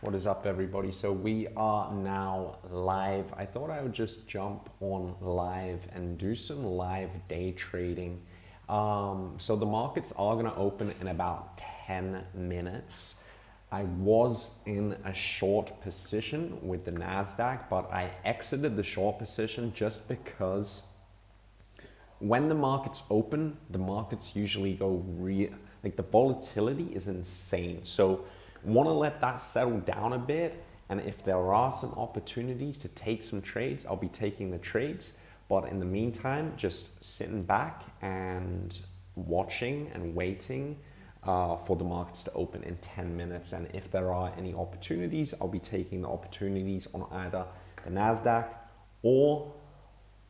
What is up, everybody? So we are now live. I thought I would just jump on live and do some live day trading. So the markets are going to open in about 10 minutes. I was in a short position with the NASDAQ, but I exited the short position just because when the markets open, the markets usually go like the volatility is insane. So want to let that settle down a bit, and if there are some opportunities to take some trades, I'll be taking the trades. But in the meantime, just sitting back and watching and waiting for the markets to open in 10 minutes. And if there are any opportunities, I'll be taking the opportunities on either the NASDAQ or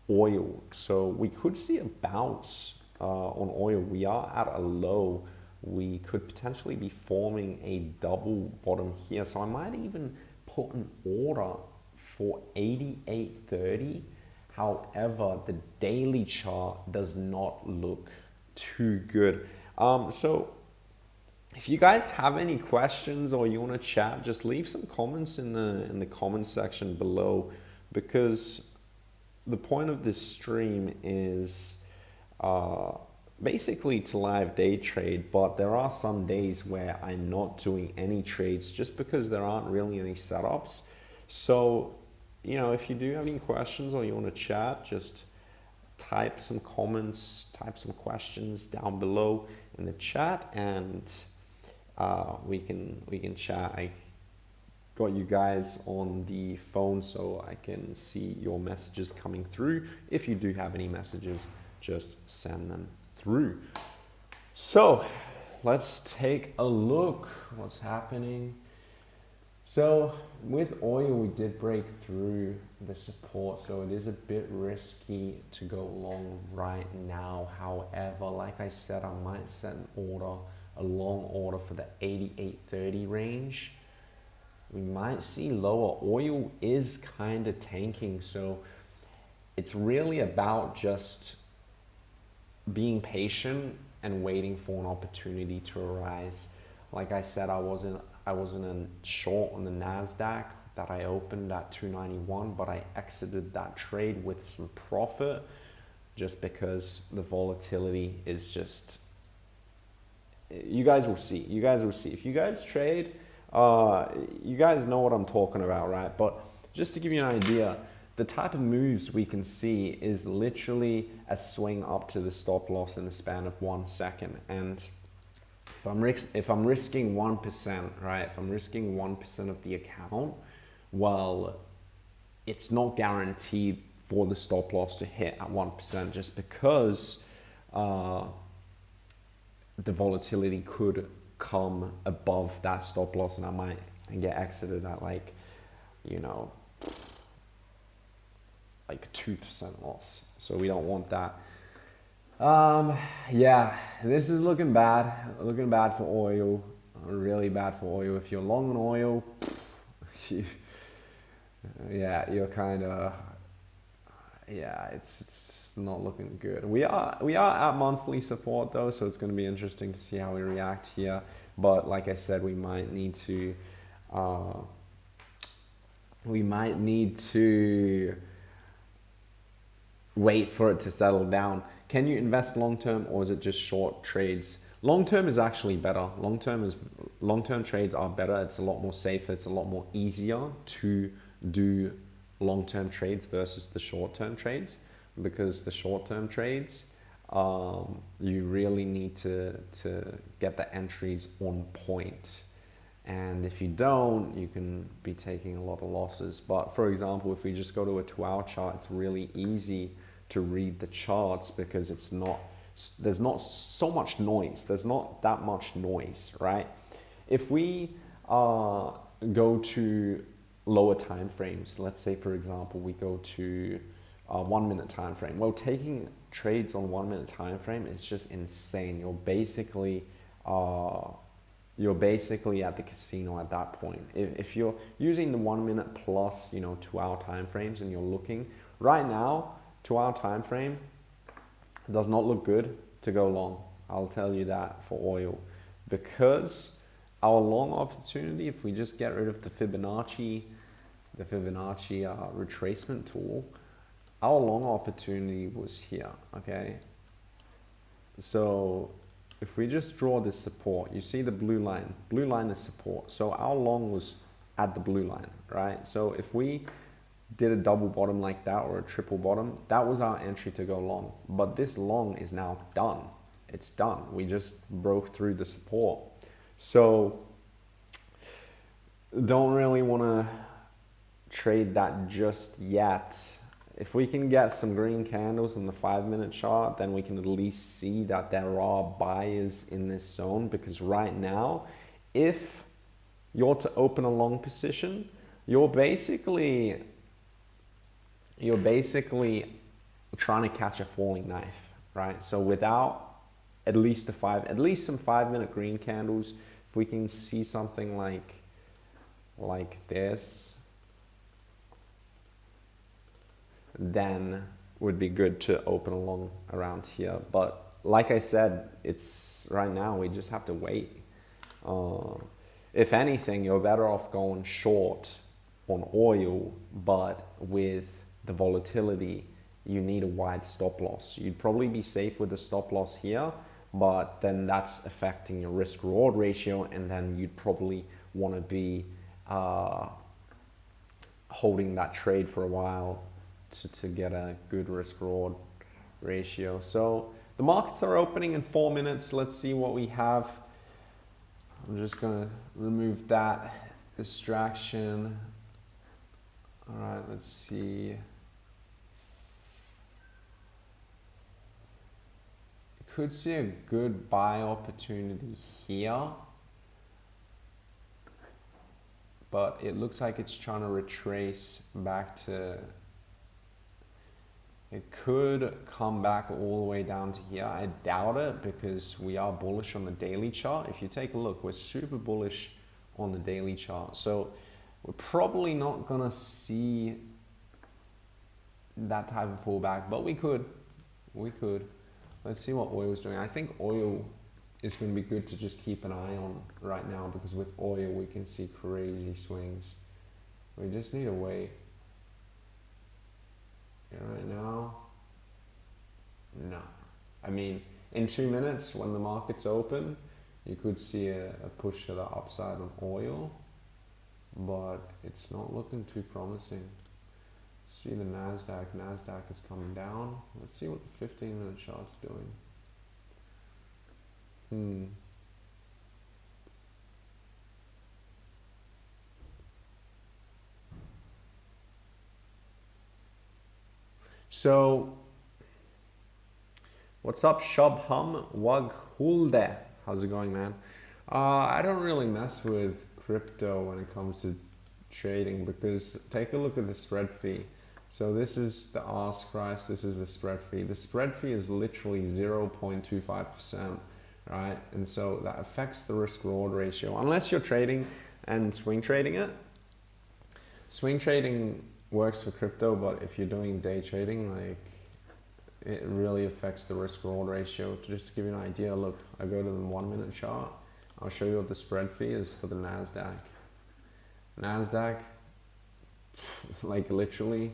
oil. So we could see a bounce on oil. We are at a low. We could potentially be forming a double bottom here. So I might even put an order for 88.30. However, the daily chart does not look too good. So if you guys have any questions or you want to chat, just leave some comments in the comment section below, because the point of this stream is basically to live day trade, but there are some days where I'm not doing any trades just because there aren't really any setups. So, you know, if you do have any questions or you want to chat, just type some comments, type some questions down below in the chat, and we can chat. I got you guys on the phone so I can see your messages coming through. If you do have any messages, just send them through. So let's take a look what's happening. So with oil, we did break through the support, so it is a bit risky to go long right now. However, like I said, I might set an order, a long order for the 88.30 range. We might see lower. Oil is kind of tanking, so it's really about just being patient and waiting for an opportunity to arise. Like I said, I was in a short on the NASDAQ that I opened at 291, but I exited that trade with some profit just because the volatility is just, you guys will see. You guys will see. If you guys trade, you guys know what I'm talking about, right? But just to give you an idea, the type of moves we can see is literally a swing up to the stop loss in the span of 1 second. And if I'm risking 1%, right? If I'm risking 1% of the account, well, it's not guaranteed for the stop loss to hit at 1% just because the volatility could come above that stop loss, and I might get exited at like 2% loss. So we don't want that. Yeah, this is looking bad for oil, really bad for oil. If you're long on oil, you're kind of, it's not looking good. We are at monthly support though, so it's going to be interesting to see how we react here. But like I said, we might need to wait for it to settle down. Can you invest long term, or is it just short trades? Long term is actually better. Long term trades are better. It's a lot more safer. It's a lot more easier to do long term trades versus the short term trades, because the short term trades, you really need to get the entries on point. And if you don't, you can be taking a lot of losses. But for example, if we just go to a 2-hour chart, it's really easy to read the charts because there's not so much noise. There's not that much noise, right? If we go to lower time frames, let's say for example, we go to a 1 minute time frame. Well, taking trades on 1 minute time frame is just insane. You're basically at the casino at that point. If you're using the 1 minute plus 2-hour time frames, and you're looking right now, 2-hour time frame does not look good to go long. I'll tell you that for oil, because our long opportunity, if we just get rid of the Fibonacci retracement tool, our long opportunity was here, okay? So if we just draw this support, you see the blue line is support. So our long was at the blue line, right? So if we did a double bottom like that or a triple bottom, that was our entry to go long. But this long is now done. It's done. We just broke through the support. So don't really want to trade that just yet. If we can get some green candles on the 5-minute chart, then we can at least see that there are buyers in this zone, because right now, if you're to open a long position, you're basically trying to catch a falling knife, right? So without at least some 5-minute green candles, if we can see something like this, then would be good to open along around here. But like I said, it's right now, we just have to wait. If anything, you're better off going short on oil, but with the volatility, you need a wide stop loss. You'd probably be safe with a stop loss here, but then that's affecting your risk reward ratio, and then you'd probably want to be holding that trade for a while to get a good risk reward ratio. So the markets are opening in 4 minutes. Let's see what we have. I'm just going to remove that distraction. All right, let's see. Could see a good buy opportunity here, but it looks like it's trying to retrace back to, it could come back all the way down to here. I doubt it, because we are bullish on the daily chart. If you take a look, we're super bullish on the daily chart. So we're probably not gonna see that type of pullback, but we could. Let's see what oil is doing. I think oil is going to be good to just keep an eye on right now, because with oil we can see crazy swings. We just need to wait. Right now, no. I mean, in 2 minutes when the market's open, you could see a push to the upside on oil, but it's not looking too promising. See the Nasdaq is coming down. Let's see what the 15-minute chart's doing. So, what's up, Shubham Waghulde? How's it going, man? I don't really mess with crypto when it comes to trading, because take a look at the spread fee. So this is the ask price, this is the spread fee. The spread fee is literally 0.25%, right? And so that affects the risk reward ratio, unless you're trading and swing trading it. Swing trading works for crypto, but if you're doing day trading, like, it really affects the risk reward ratio. Just to give you an idea, look, I go to the 1-minute chart. I'll show you what the spread fee is for the Nasdaq, like literally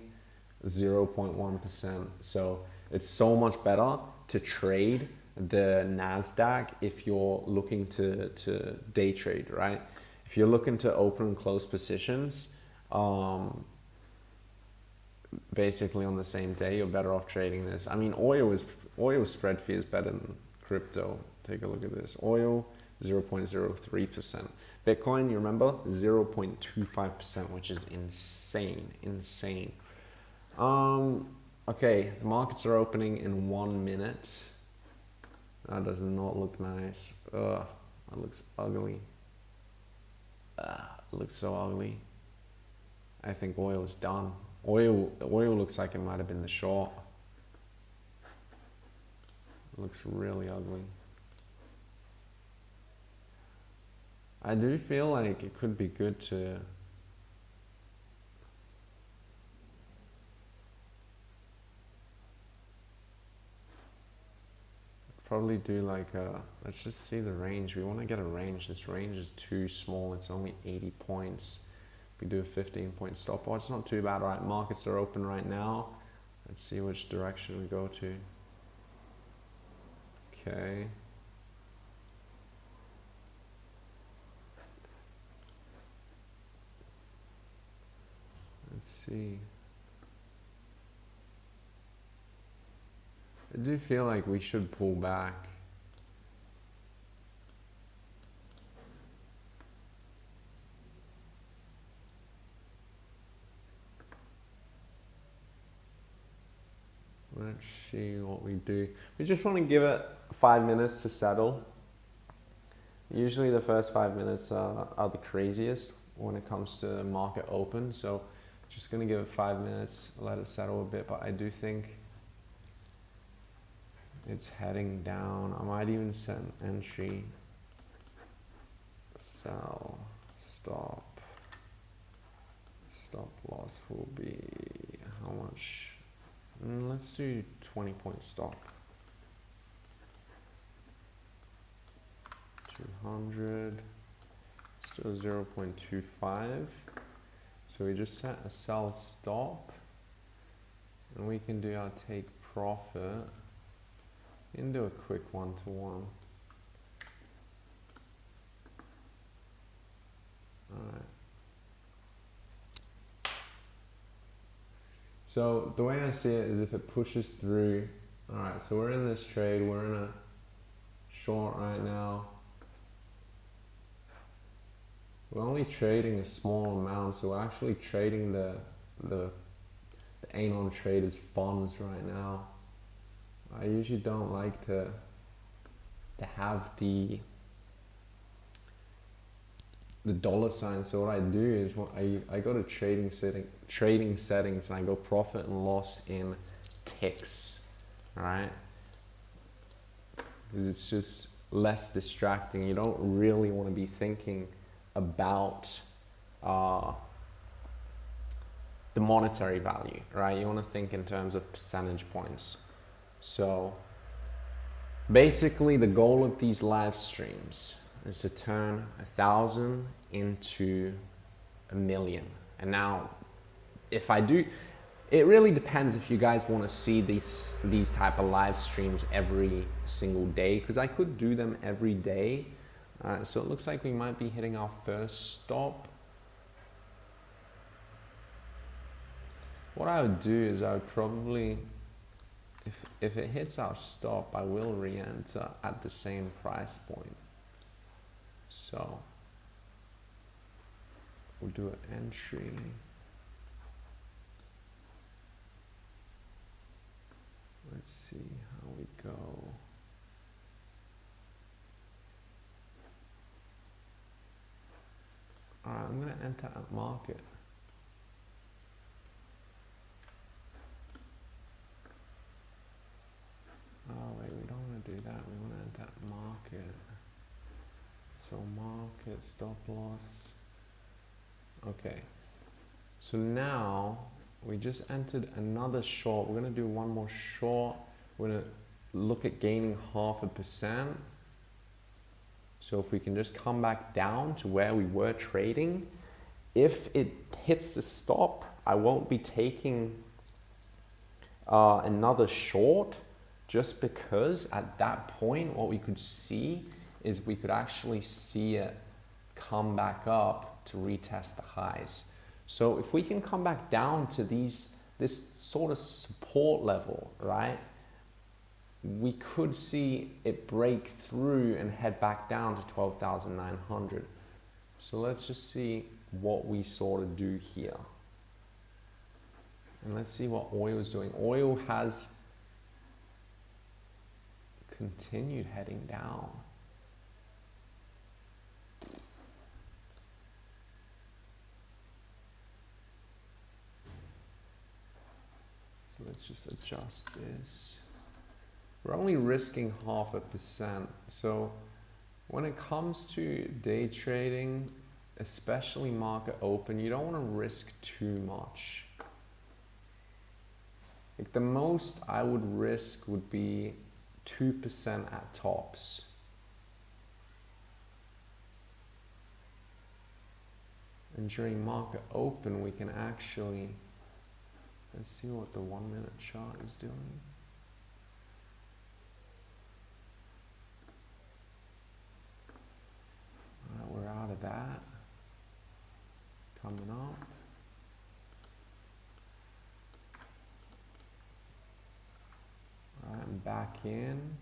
0.1%. So it's so much better to trade the Nasdaq if you're looking to day trade, right? If you're looking to open and close positions, basically on the same day, you're better off trading this. I mean, oil spread fee is better than crypto. Take a look at this. Oil, 0.03%. Bitcoin, you remember, 0.25%, which is insane. Okay, the markets are opening in 1 minute. That does not look nice. Ugh, that looks ugly. It looks so ugly. I think oil is done. Oil looks like it might have been the short. It looks really ugly. I do feel like it could be good to probably do like a, let's just see the range. We want to get a range. This range is too small. It's only 80 points. We do a 15-point stop. Oh, it's not too bad, right? Markets are open right now. Let's see which direction we go to. Okay. Let's see. I do feel like we should pull back. Let's see what we do. We just want to give it 5 minutes to settle. Usually the first 5 minutes are the craziest when it comes to market open. So just going to give it 5 minutes, let it settle a bit. But I do think it's heading down. I might even set an entry. Sell, stop. Stop loss will be how much? Let's do 20-point stop. 200. Still 0.25. So we just set a sell stop, and we can do our take profit. We can do a quick 1-to-1. Alright. So the way I see it is if it pushes through, alright, so we're in this trade, we're in a short right now. We're only trading a small amount, so we're actually trading the Anon traders' funds right now. I usually don't like to have the dollar sign. So what I do is I go to trading settings and I go profit and loss in ticks, right? Because it's just less distracting. You don't really want to be thinking about the monetary value, right? You want to think in terms of percentage points. So basically the goal of these live streams is to turn 1,000 into 1,000,000. And now if I do, it really depends if you guys want to see these type of live streams every single day, because I could do them every day. So it looks like we might be hitting our first stop. What I would do is I would probably, if it hits our stop, I will re-enter at the same price point. So we'll do an entry. Let's see how we go. Alright, I'm going to enter at market. Oh wait, we don't want to do that. We want to enter at market. So market, stop loss. Okay. So now we just entered another short. We're going to do one more short. We're going to look at gaining 0.5%. So if we can just come back down to where we were trading, if it hits the stop, I won't be taking another short, just because at that point what we could see is we could actually see it come back up to retest the highs. So if we can come back down to this sort of support level, right, we could see it break through and head back down to 12,900. So let's just see what we sort of do here. And let's see what oil is doing. Oil has continued heading down. So let's just adjust this. We're only risking 0.5%. So when it comes to day trading, especially market open, you don't want to risk too much. Like the most I would risk would be 2% at tops. And during market open, we can actually, let's see what the 1 minute chart is doing. All right, we're out of that. Coming up. All right, I'm back in.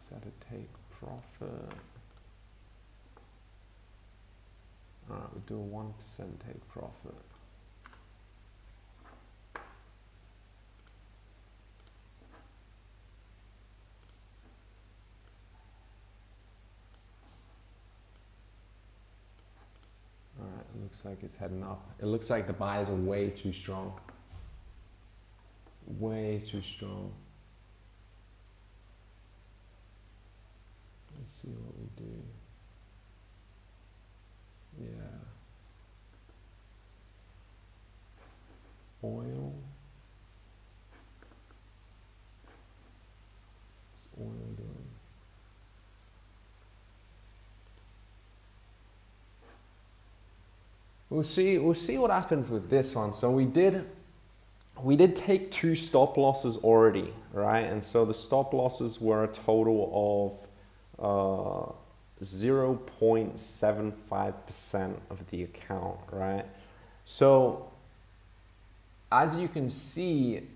Set a take profit. All right, we'll do a 1% take profit. All right, it looks like it's heading up. It looks like the buyers are way too strong. Way too strong. Let's see what we do. Yeah. Oil. What's oil doing? We'll see what happens with this one. So we did take 2 stop losses already, right? And so the stop losses were a total of 0.75% of the account, right? So as you can see,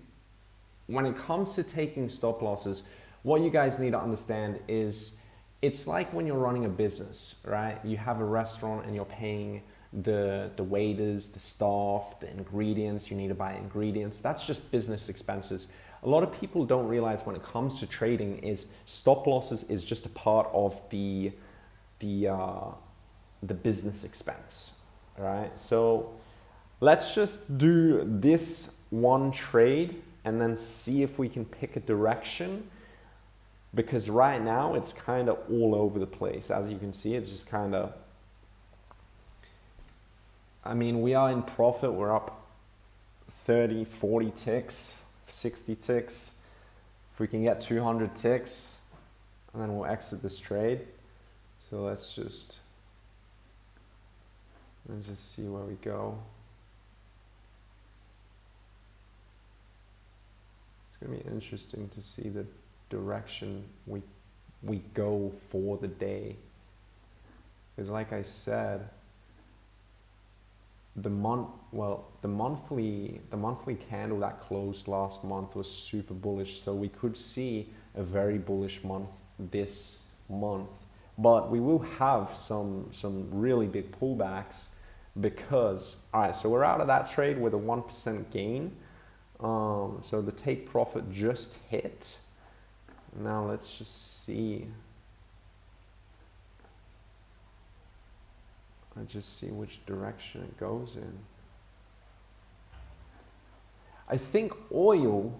when it comes to taking stop losses, what you guys need to understand is it's like when you're running a business, right? You have a restaurant and you're paying the waiters, the staff, the ingredients, you need to buy ingredients. That's just business expenses. A lot of people don't realize when it comes to trading is stop losses is just a part of the business expense, right? So let's just do this one trade and then see if we can pick a direction, because right now it's kind of all over the place. As you can see, it's just kind of, I mean, we are in profit. We're up 30, 40 ticks, 60 ticks. If we can get 200 ticks, and then we'll exit this trade. So let's just see where we go. It's going to be interesting to see the direction we go for the day. Because like I said, the monthly candle that closed last month was super bullish, so we could see a very bullish month this month, but we will have some really big pullbacks because, all right, so we're out of that trade with a 1% gain. So the take profit just hit. Now let's just see. I just see which direction it goes in. I think oil,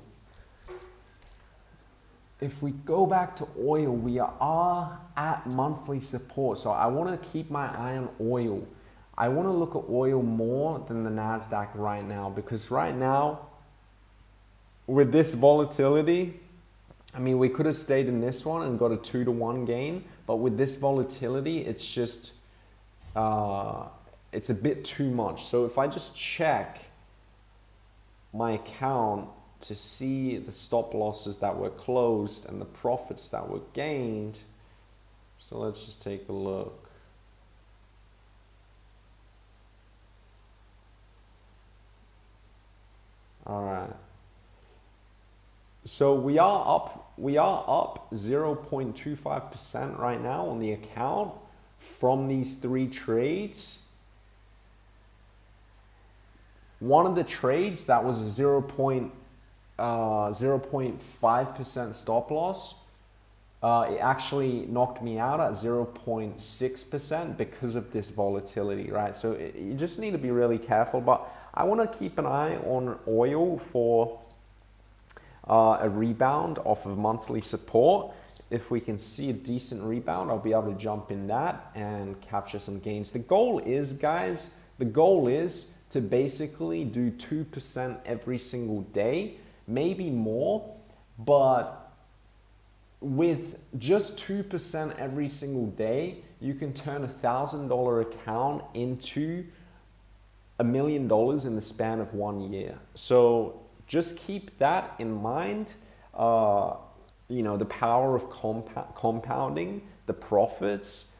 if we go back to oil, we are at monthly support. So I want to keep my eye on oil. I want to look at oil more than the NASDAQ right now, because right now, with this volatility, I mean, we could have stayed in this one and got a 2-to-1 gain, but with this volatility, it's just, it's a bit too much. So if I just check my account to see the stop losses that were closed and the profits that were gained, so let's just take a look. All right. So we are up 0.25% right now on the account from these 3 trades. One of the trades that was a 0.5% stop loss, it actually knocked me out at 0.6% because of this volatility, right? So you just need to be really careful, but I want to keep an eye on oil for a rebound off of monthly support. If we can see a decent rebound, I'll be able to jump in that and capture some gains. The goal is, guys, the goal is to basically do 2% every single day, maybe more, but with just 2% every single day, you can turn $1,000 account into $1 million in the span of 1 year. So just keep that in mind. You know, the power of compounding, the profits.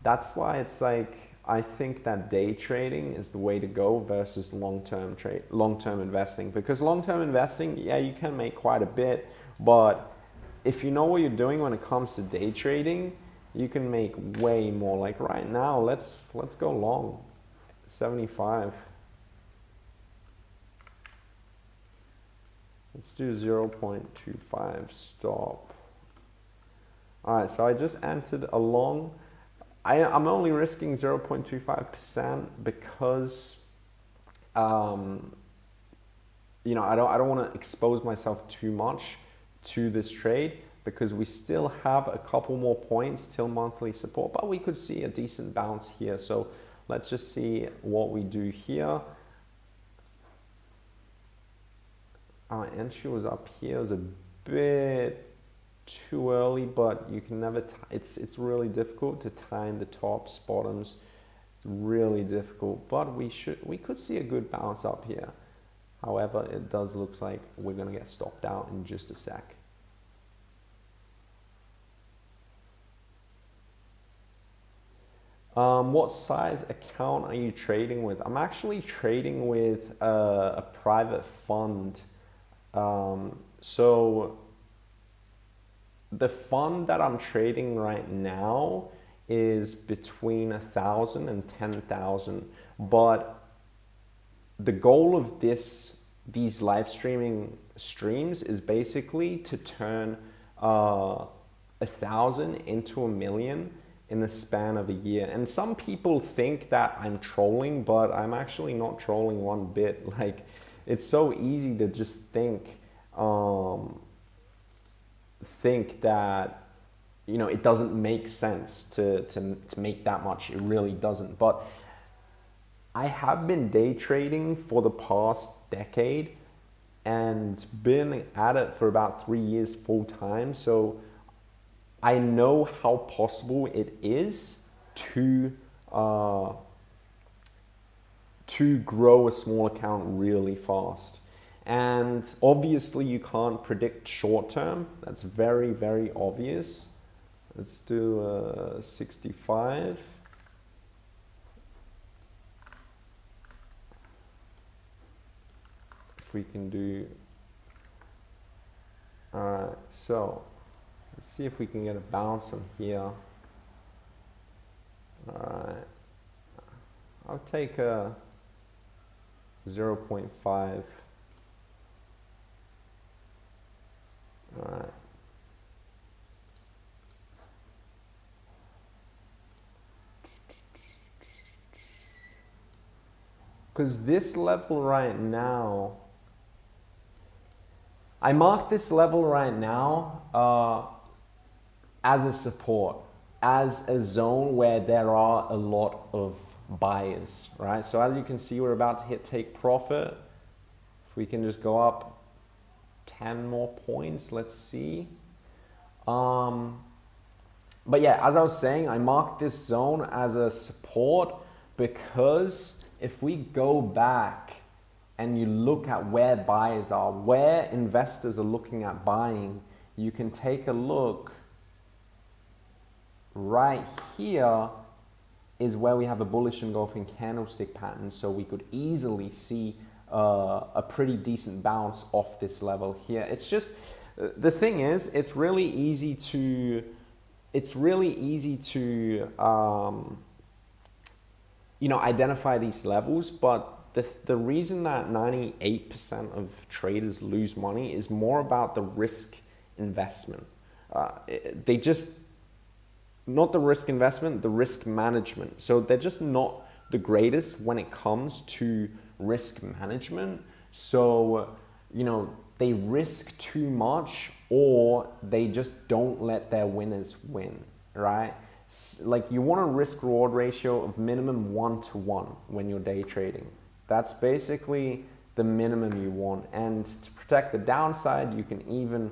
That's why it's like, I think that day trading is the way to go versus long-term investing. Because long-term investing, yeah, you can make quite a bit, but if you know what you're doing when it comes to day trading, you can make way more. Like right now, let's go long, 75. Let's do 0.25 stop. All right, so I just entered a long. I'm only risking 0.25% because, you know, I don't want to expose myself too much to this trade because we still have a couple more points till monthly support, but we could see a decent bounce here. So let's just see what we do here. Our entry was up here. It was a bit too early, but you can never, it's really difficult to time the tops, bottoms. It's really difficult, but we could see a good bounce up here. However, it does look like we're going to get stopped out in just a sec. What size account are you trading with? I'm actually trading with a private fund. So the fund that I'm trading right now is between 1,000 and 10,000, but the goal of these live streaming streams is basically to turn 1,000 into $1 million in the span of a year. And some people think that I'm trolling, but I'm actually not trolling one bit. Like, it's so easy to just think that, you know, it doesn't make sense to make that much. It really doesn't. But I have been day trading for the past decade and been at it for about 3 years full time. So I know how possible it is to grow a small account really fast. And obviously you can't predict short term. That's very, very obvious. Let's do 65. If we can do, all right, so let's see if we can get a bounce on here. All right, I'll take a 0.5. All right. Because this level right now, I marked this level right now as a support, as a zone where there are a lot of buyers, right? So as you can see, we're about to hit take profit. If we can just go up 10 more points, let's see. But yeah, as I was saying, I marked this zone as a support because if we go back and you look at where buyers are, where investors are looking at buying, you can take a look. Right here is where we have a bullish engulfing candlestick pattern, so we could easily see a pretty decent bounce off this level here. It's just, the thing is, it's really easy to you know, identify these levels, but the reason that 98% of traders lose money is more about the risk investment. They just, not the risk investment, the risk management. So they're just not the greatest when it comes to risk management. So, you know, they risk too much, or they just don't let their winners win, right? Like, you want a risk reward ratio of minimum 1 to 1 when you're day trading. That's basically the minimum you want. And to protect the downside, you can even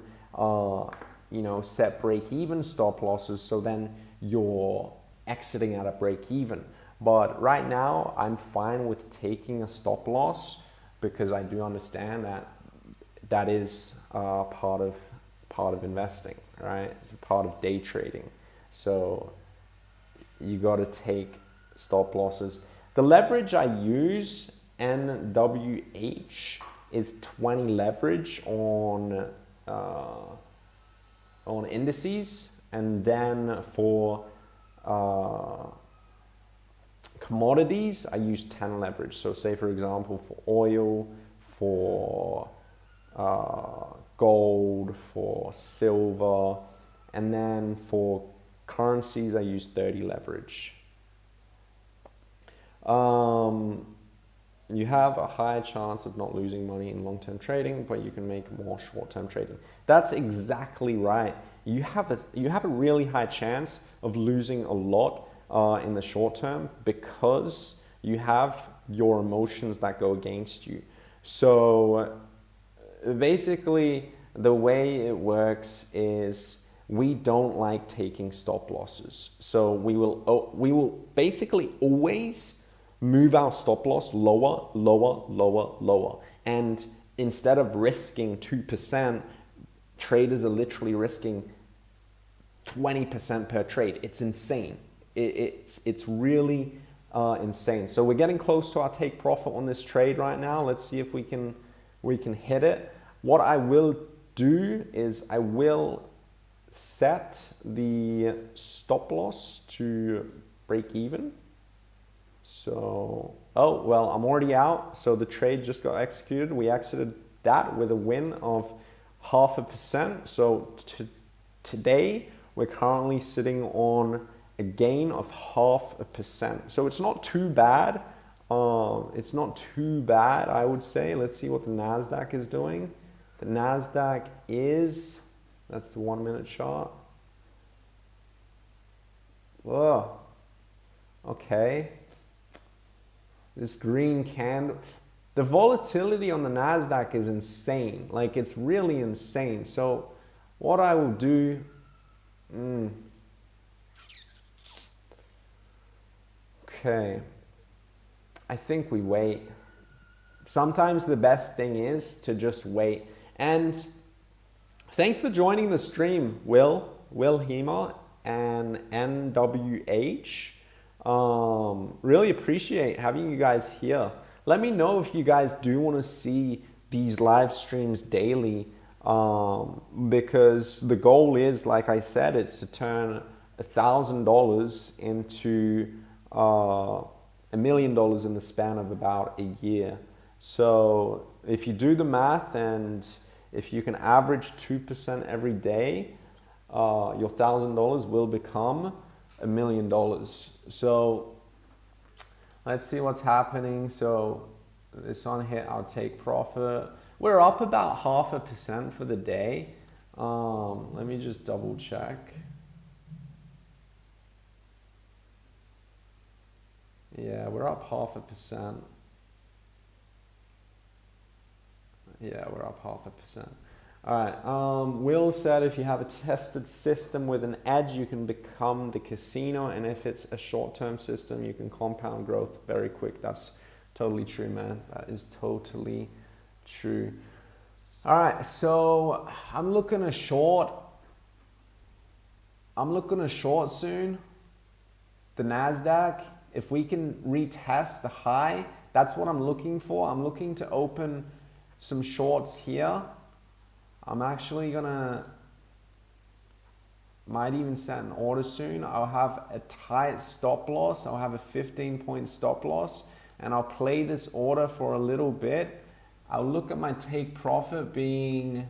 set break-even stop losses, so then you're exiting at a break-even. But right now, I'm fine with taking a stop loss because I do understand that that is part of investing, right? It's a part of day trading. So you got to take stop losses. The leverage I use, NWH, is 20 leverage on indices, and then for commodities I use 10 leverage. So say for example for oil, for gold, for silver, and then for currencies I use 30 leverage. You have a higher chance of not losing money in long-term trading, but you can make more short-term trading. That's exactly right. You have a really high chance of losing a lot in the short term because you have your emotions that go against you. So basically, the way it works is we don't like taking stop losses. So we will basically always move our stop loss lower, lower, lower, lower. And instead of risking 2%, traders are literally risking 20% per trade. It's insane. It's really insane. So we're getting close to our take profit on this trade right now. Let's see if we can hit it. What I will do is I will set the stop loss to break even. So, oh, well, I'm already out. So the trade just got executed. We exited that with a win of 0.5%. So today we're currently sitting on a gain of 0.5%. So it's not too bad. It's not too bad, I would say. Let's see what the NASDAQ is doing. The NASDAQ is, that's the 1 minute chart. Oh, okay. This green candle, the volatility on the NASDAQ is insane. Like, it's really insane. So what I will do, okay, I think we wait. Sometimes the best thing is to just wait. And thanks for joining the stream, Will Hema and NWH. Really appreciate having you guys here. Let me know if you guys do want to see these live streams daily, because the goal is, like I said, it's to turn $1,000 into $1 million in the span of about a year. So if you do the math, and if you can average 2% every day, your $1,000 will become $1 million. So let's see what's happening. So this one hit our take profit. We're up about 0.5% for the day. Let me just double check. Yeah, we're up 0.5%. Yeah, we're up 0.5%. All right. Will said if you have a tested system with an edge, you can become the casino. And if it's a short-term system, you can compound growth very quick. That's totally true, man. That is totally true. All right. So I'm looking to short soon. The NASDAQ. If we can retest the high, that's what I'm looking for. I'm looking to open some shorts here. I'm actually might even set an order soon. I'll have a tight stop loss. I'll have a 15-point stop loss, and I'll play this order for a little bit. I'll look at my take profit being,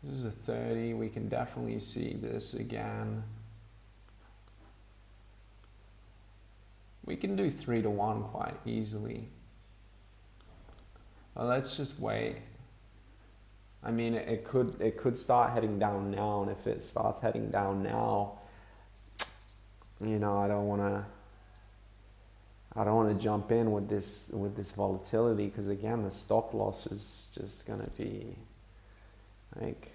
this is a 30. We can definitely see this again. We can do 3-to-1 quite easily. Well, let's just wait. I mean, it could start heading down now, and if it starts heading down now, you know, I don't want I don't want to jump in with this volatility, because again, the stop loss is just gonna be like,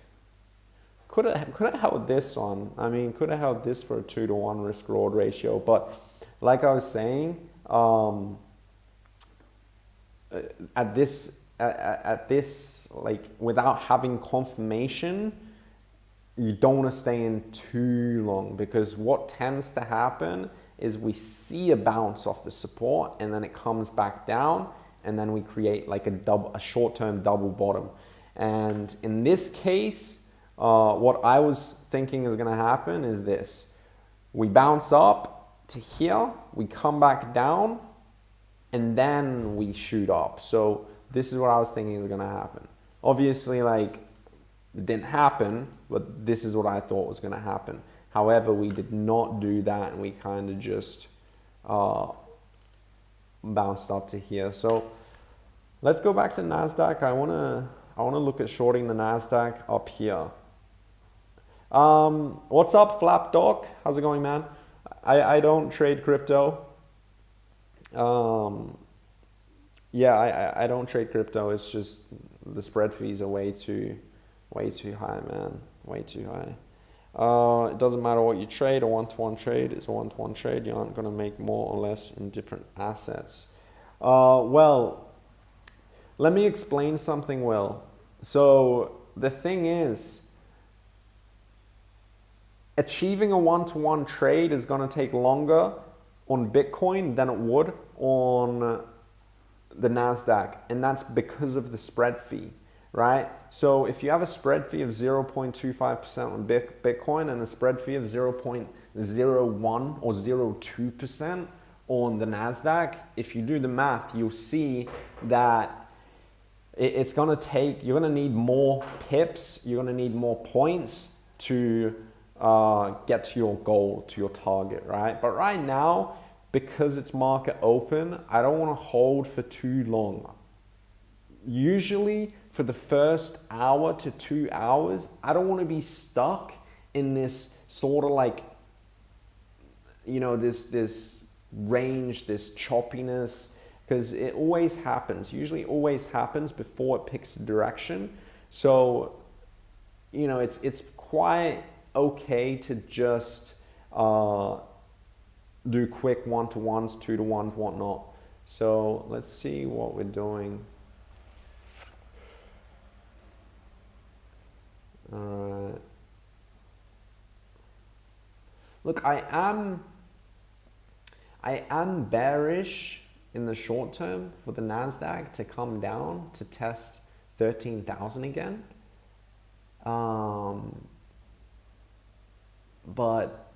could have held this on. I mean, could have held this for a 2-to-1 risk reward ratio, but like I was saying, at this like, without having confirmation, you don't want to stay in too long, because what tends to happen is we see a bounce off the support and then it comes back down, and then we create like a short-term double bottom. And in this case, what I was thinking is going to happen is this: we bounce up to here, we come back down, and then we shoot up. So this is what I was thinking is going to happen. Obviously, like, it didn't happen, but this is what I thought was going to happen. However, we did not do that, and we kind of just bounced up to here. So let's go back to NASDAQ. I want to look at shorting the NASDAQ up here. What's up, Flapdoc? How's it going, man? I don't trade crypto. Yeah, I don't trade crypto. It's just the spread fees are way too high, man. Way too high. It doesn't matter what you trade. A one-to-one trade is a one-to-one trade. You aren't going to make more or less in different assets. Well, let me explain something, Will. So the thing is, achieving a one-to-one trade is going to take longer on Bitcoin than it would on the NASDAQ. And that's because of the spread fee, right? So if you have a spread fee of 0.25% on Bitcoin and a spread fee of 0.01 or 0.02% on the NASDAQ, if you do the math, you'll see that it's going to take, you're going to need more pips, you're going to need more points to get to your goal, to your target, right? But right now, because it's market open, I don't want to hold for too long. Usually for the first hour to 2 hours, I don't want to be stuck in this sort of like, you know, this range, this choppiness, because it always happens, usually always happens before it picks direction. So, you know, it's quite okay to just do quick one-to-ones, two-to-ones, whatnot. So let's see what we're doing. Alright. Look, I am bearish in the short term for the NASDAQ to come down to test 13,000 again. But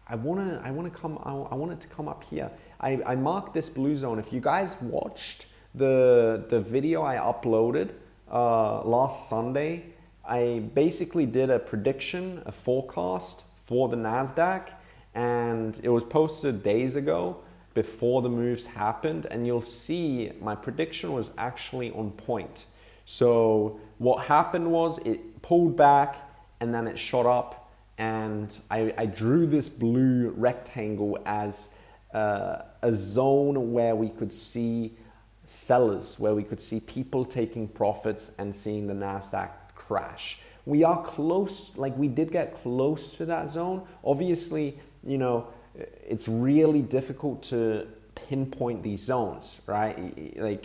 I want it to come up here. I marked this blue zone. If you guys watched the video I uploaded last Sunday, I basically did a prediction, a forecast for the NASDAQ, and it was posted days ago before the moves happened, and you'll see my prediction was actually on point. So what happened was it pulled back and then it shot up, and I drew this blue rectangle as a zone where we could see sellers, where we could see people taking profits and seeing the NASDAQ crash. We are close, like we did get close to that zone. Obviously, you know, it's really difficult to pinpoint these zones, right? Like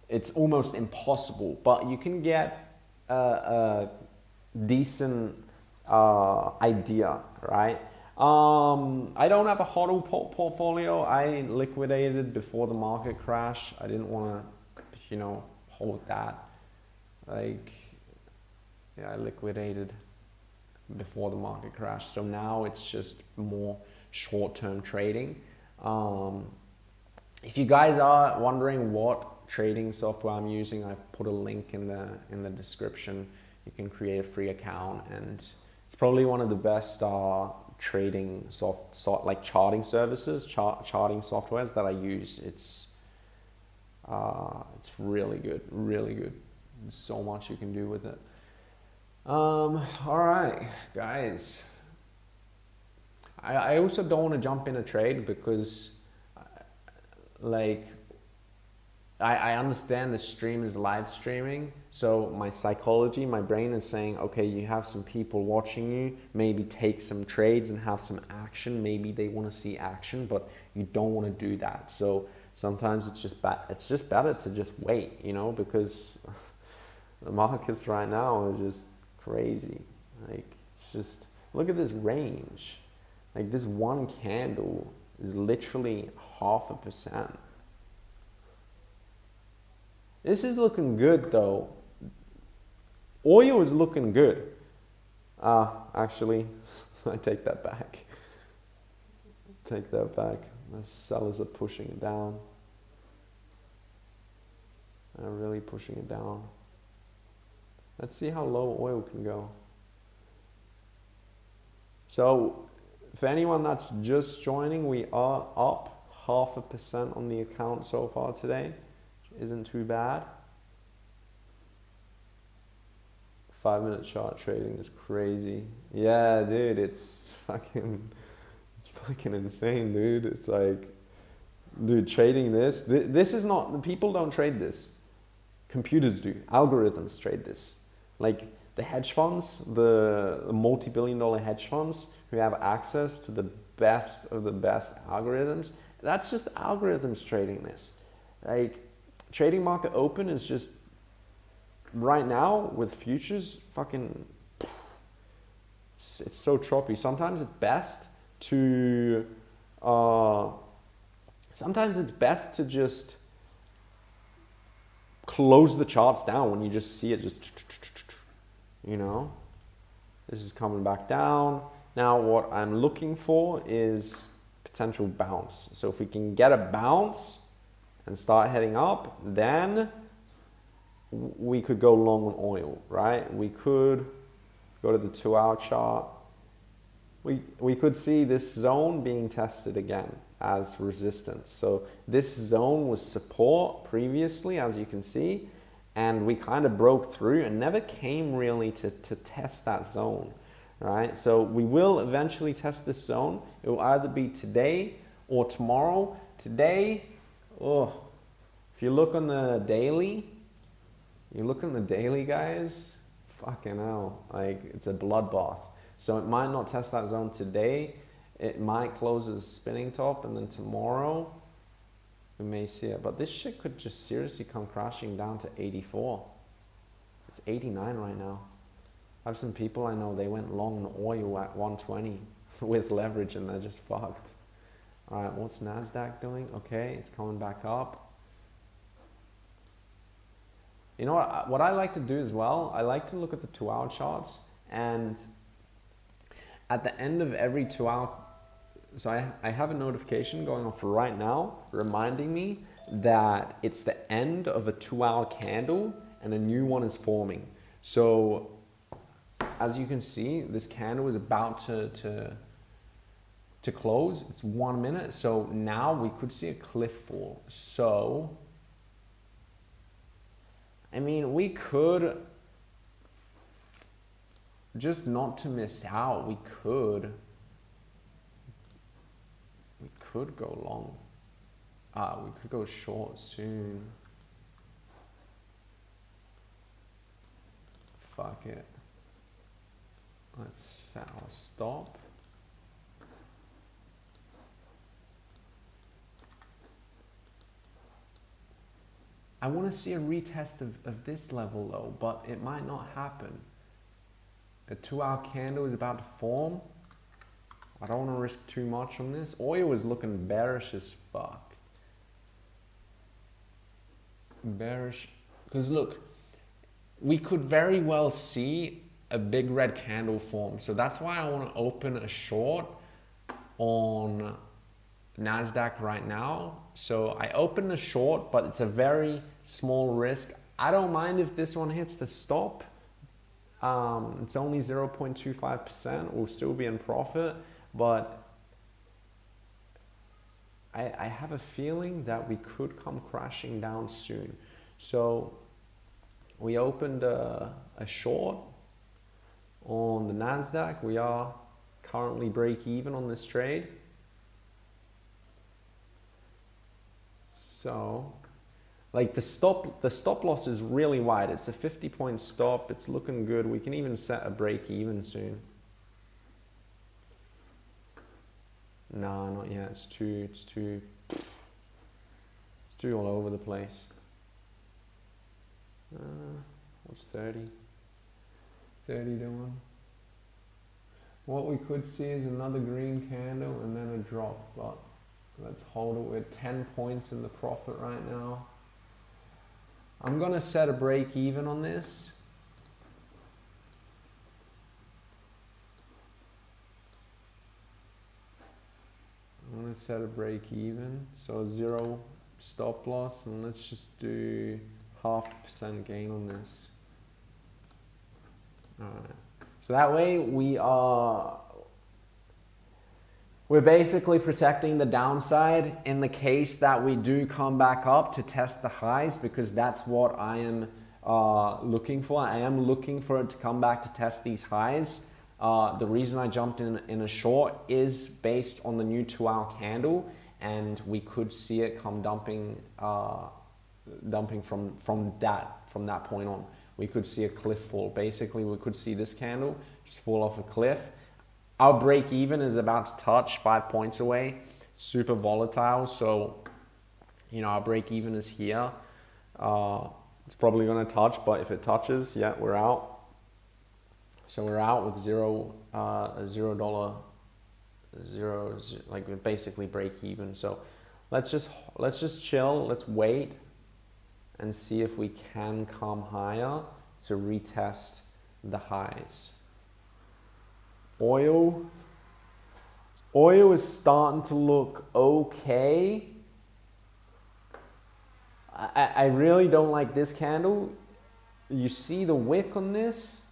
it's almost impossible, but you can get a decent idea, right? I don't have a HODL portfolio. I liquidated before the market crash. I didn't want to, you know, hold that. Like, yeah, I liquidated before the market crash. So now it's just more short-term trading. If you guys are wondering what trading software I'm using, I've put a link in the description. You can create a free account, and it's probably one of the best trading like charting services, charting softwares that I use. It's really good, really good. There's so much you can do with it. All right, guys. I also don't want to jump in a trade because like, I understand the stream is live streaming, so my psychology, my brain is saying, okay, you have some people watching you, maybe take some trades and have some action. Maybe they want to see action, but you don't want to do that. So sometimes it's just better to just wait, you know, because the markets right now are just crazy. Like, it's just, look at this range. Like, this one candle is literally 0.5%. This is looking good though. Oil is looking good. Actually, I take that back. Take that back. The sellers are pushing it down. They're really pushing it down. Let's see how low oil can go. So, for anyone that's just joining, we are up 0.5% on the account so far today. Isn't too bad. 5-minute chart trading is crazy. Yeah, dude, it's fucking insane, dude. It's like, dude, trading this is not, people don't trade this. Computers do. Algorithms trade this. Like the hedge funds, the multi-billion-dollar hedge funds who have access to the best of the best algorithms, that's just algorithms trading this. Like, trading market open is just, right now with futures, fucking, it's so choppy. Sometimes it's best to just close the charts down when you just see it just, you know. This is coming back down. Now what I'm looking for is potential bounce. So if we can get a bounce and start heading up, then we could go long on oil, right? We could go to the 2-hour chart. We could see this zone being tested again as resistance. So this zone was support previously, as you can see, and we kind of broke through and never came really to test that zone, right? So we will eventually test this zone. It will either be today or tomorrow. Today, if you look on the daily, guys, fucking hell, like it's a bloodbath. So it might not test that zone today. It might close as a spinning top, and then tomorrow we may see it. But this shit could just seriously come crashing down to 84. It's 89 right now. I have some people I know, they went long on oil at 120 with leverage, and they're just fucked. All right, what's NASDAQ doing? Okay, it's coming back up. You know what I like to do as well? I like to look at the 2-hour charts, and at the end of every 2-hour, so I have a notification going off right now reminding me that it's the end of a 2-hour candle and a new one is forming. So as you can see, this candle is about to close. It's 1 minute. So now we could see a cliff fall. So, I mean, we could, just not to miss out, we could go long. We could go short soon. Fuck it. Let's set our stop. I want to see a retest of this level though, but it might not happen. A 2-hour candle is about to form. I don't want to risk too much on this. Oil is looking bearish as fuck. Bearish. Because look, we could very well see a big red candle form. So that's why I want to open a short on NASDAQ right now. So I open a short, but it's a very small risk. I don't mind if this one hits the stop. It's only 0.25%. We'll still be in profit, but I have a feeling that we could come crashing down soon. So we opened a short on the NASDAQ. We are currently break even on this trade. So, like the stop loss is really wide. It's a 50-point stop. It's looking good. We can even set a break even soon. No, not yet. It's too all over the place. What's 30? 30 to 1. What we could see is another green candle and then a drop, but let's hold it. We're 10 points in the profit right now. I'm gonna set a break even on this. I'm gonna set a break even, so 0 stop loss, and let's just do 0.5% gain on this. All right. So that way we're basically protecting the downside in the case that we do come back up to test the highs, because that's what I am looking for. I am looking for it to come back to test these highs. The reason I jumped in a short is based on the new 2-hour candle, and we could see it come dumping from that point on. We could see a cliff fall. Basically, we could see this candle just fall off a cliff. Our break even is about to touch 5 points away. Super volatile, so you know our break even is here. It's probably going to touch, but if it touches, yeah, we're out. So we're out with $0, like basically break even. So let's just chill. Let's wait and see if we can come higher to retest the highs. Oil is starting to look okay. I really don't like this candle. You see the wick on this?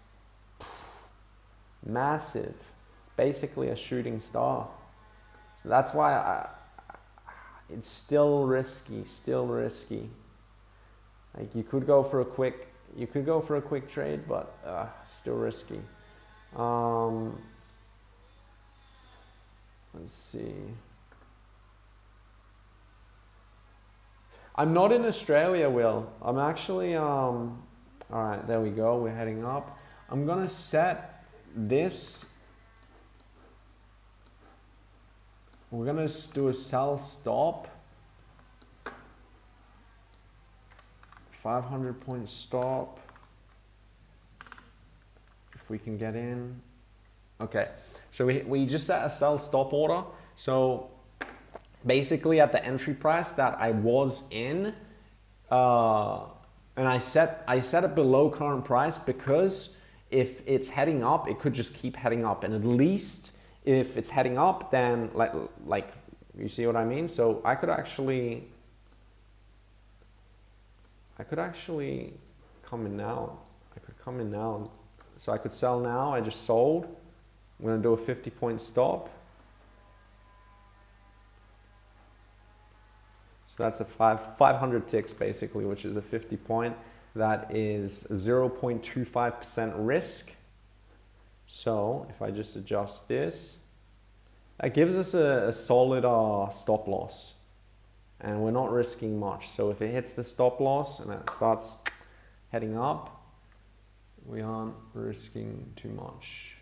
Massive. Basically a shooting star. So that's why it's still risky. Like you could go for a quick trade, but still risky. Let's see. I'm not in Australia, Will. I'm actually all right, there we go. We're heading up. I'm gonna set this. We're gonna do a sell stop. 500-point stop. If we can get in. Okay, so we just set a sell stop order. So basically at the entry price that I was in, and I set it below current price, because if it's heading up, it could just keep heading up, and at least if it's heading up, then like you see what I mean. So I could actually come in now. So I could sell now. I just sold. I'm going to do a 50-point stop. So that's a 500 ticks basically, which is a 50-point. That is 0.25% risk. So if I just adjust this, that gives us a solid stop loss. And we're not risking much. So if it hits the stop loss and it starts heading up, we aren't risking too much.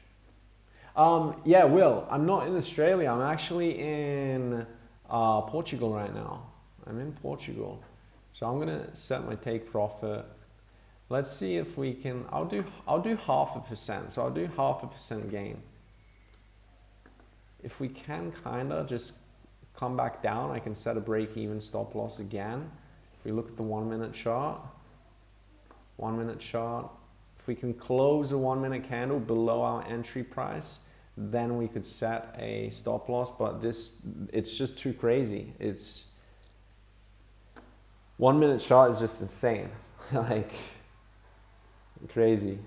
Yeah, Will, I'm not in Australia. I'm actually in Portugal right now. I'm in Portugal. So I'm gonna set my take profit. Let's see if we can, I'll do 0.5%. So I'll do 0.5% gain. If we can kinda just come back down, I can set a break even stop loss again. If we look at the 1 minute chart, if we can close a 1 minute candle below our entry price, then we could set a stop loss, but it's just too crazy. 1 minute chart is just insane. Like crazy.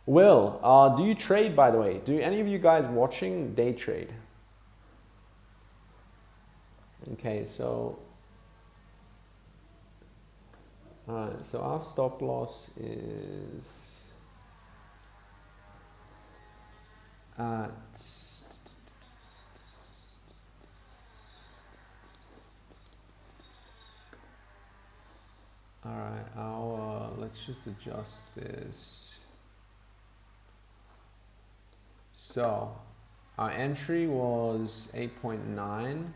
Will, do you trade, by the way? Do any of you guys watching day trade? Okay, so alright, so our stop loss is at All right, our let's just adjust this. So our entry was 8.9.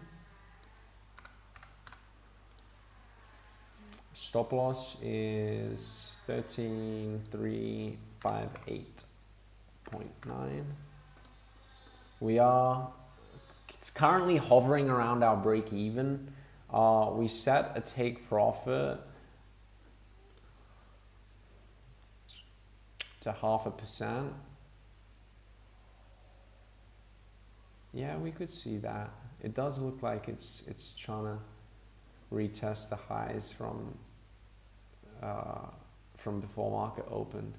Stop loss is 13,358.9. It's currently hovering around our break even. We set a take profit to 0.5%. Yeah, we could see that. It does look like it's trying to retest the highs from before market opened.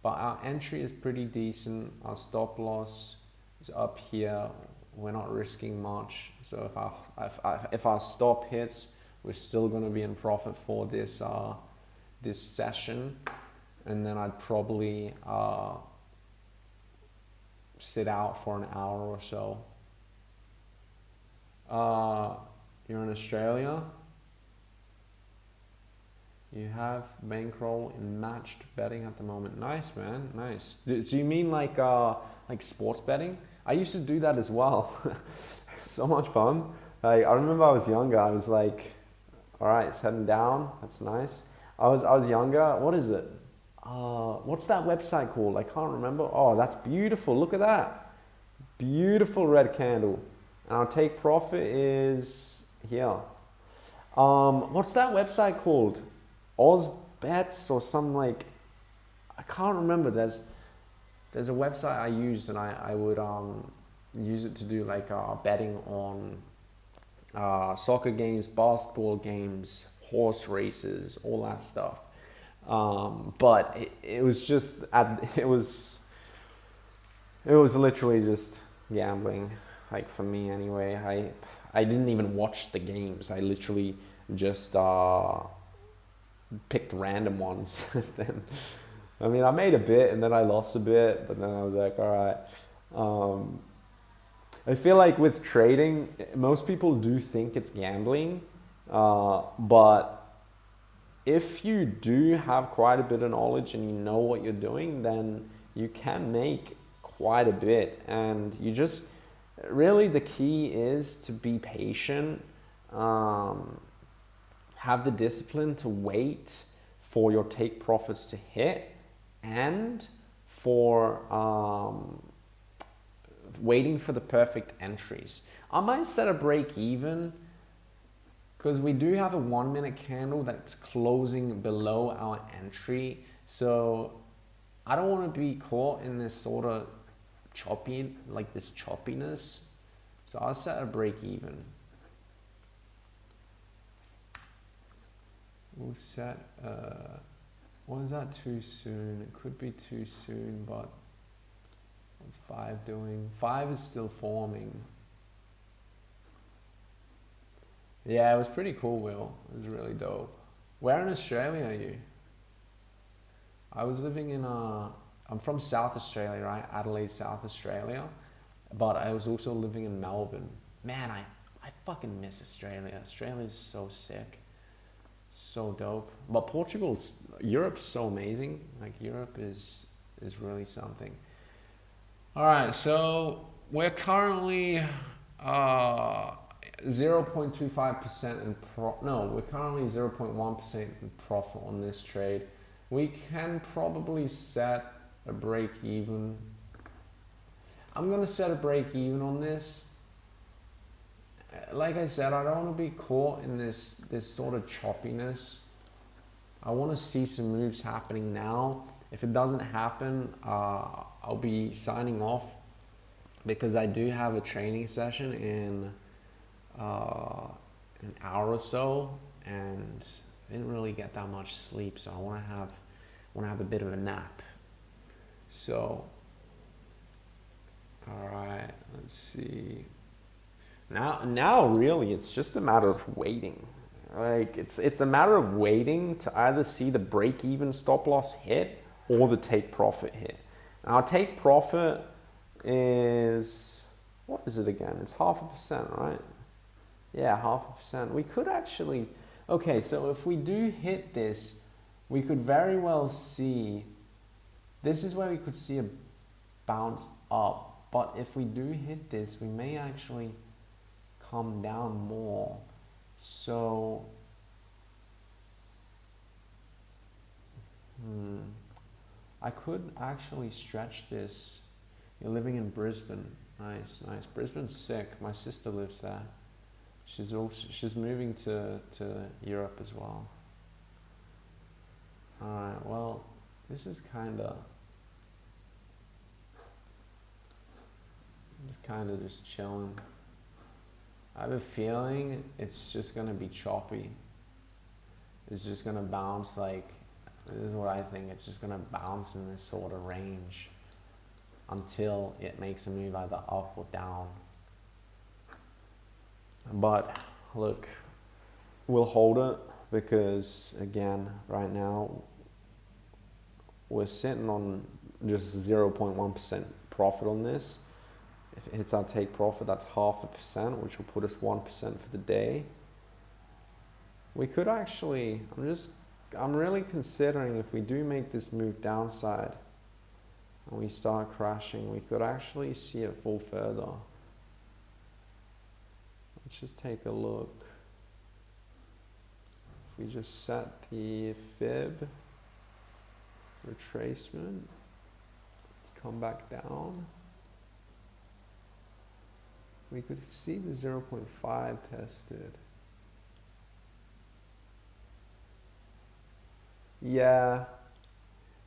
But our entry is pretty decent. Our stop loss is up here. We're not risking much. So if our stop hits, we're still going to be in profit for this this session. And then I'd probably sit out for an hour or so. You're in Australia. You have bankroll in matched betting at the moment. Nice, man. Nice. Do you mean like sports betting? I used to do that as well. So much fun. Like, I remember I was younger. I was like, all right, it's heading down. That's nice. I was younger. What is it? What's that website called? I can't remember. Oh, that's beautiful. Look at that. Beautiful red candle. And our take profit is here. What's that website called? Ozbets or something like, I can't remember. There's a website I used, and I would use it to do like betting on soccer games, basketball games, horse races, all that stuff. But it was just it was literally just gambling, like for me anyway. I didn't even watch the games. I literally just picked random ones. Then, I mean, I made a bit and then I lost a bit, but then I was like, all right. I feel like with trading, most people do think it's gambling, but if you do have quite a bit of knowledge and you know what you're doing, then you can make quite a bit. And you just, really the key is to be patient, have the discipline to wait for your take profits to hit, and for waiting for the perfect entries. I might set a break even, because we do have a 1 minute candle that's closing below our entry. So I don't want to be caught in this sort of choppiness. So I'll set a break even. We'll set, well, is that too soon? It could be too soon, but what's 5 doing? 5 is still forming. Yeah, it was pretty cool, Will. It was really dope. Where in Australia are you? I was living in, I'm from South Australia, right? Adelaide, South Australia. But I was also living in Melbourne. Man, I fucking miss Australia. Australia's so sick. So dope. But Europe's so amazing. Like, Europe is really something. All right, so we're currently 0.25% in we're currently 0.1% in profit on this trade. We can probably set a break even. I'm gonna set a break even on this. Like I said, I don't want to be caught in this sort of choppiness. I want to see some moves happening now. If it doesn't happen, I'll be signing off, because I do have a training session in an hour or so, and I didn't really get that much sleep, so I want to have a bit of a nap. So, all right, let's see. Now really, it's just a matter of waiting. Like, it's a matter of waiting to either see the break-even stop loss hit or the take profit hit. Now, take profit is, what is it again? It's 0.5%, right? Yeah, 0.5%. We could actually, Okay, so if we do hit this, we could very well see, this is where we could see a bounce up. But if we do hit this, we may actually come down more. So, I could actually stretch this. You're living in Brisbane. Nice, nice. Brisbane's sick. My sister lives there. She's moving to Europe as well. Alright, well, this is kinda just chilling. I have a feeling it's just gonna be choppy. It's just gonna bounce like, this is what I think, it's just gonna bounce in this sort of range until it makes a move either up or down. But look, we'll hold it because again, right now we're sitting on just 0.1% profit on this. If it hits our take profit, that's 0.5%, which will put us 1% for the day. We could actually, I'm really considering if we do make this move downside and we start crashing, we could actually see it fall further. Let's just take a look. If we just set the fib retracement, let's come back down. We could see the 0.5 tested. Yeah,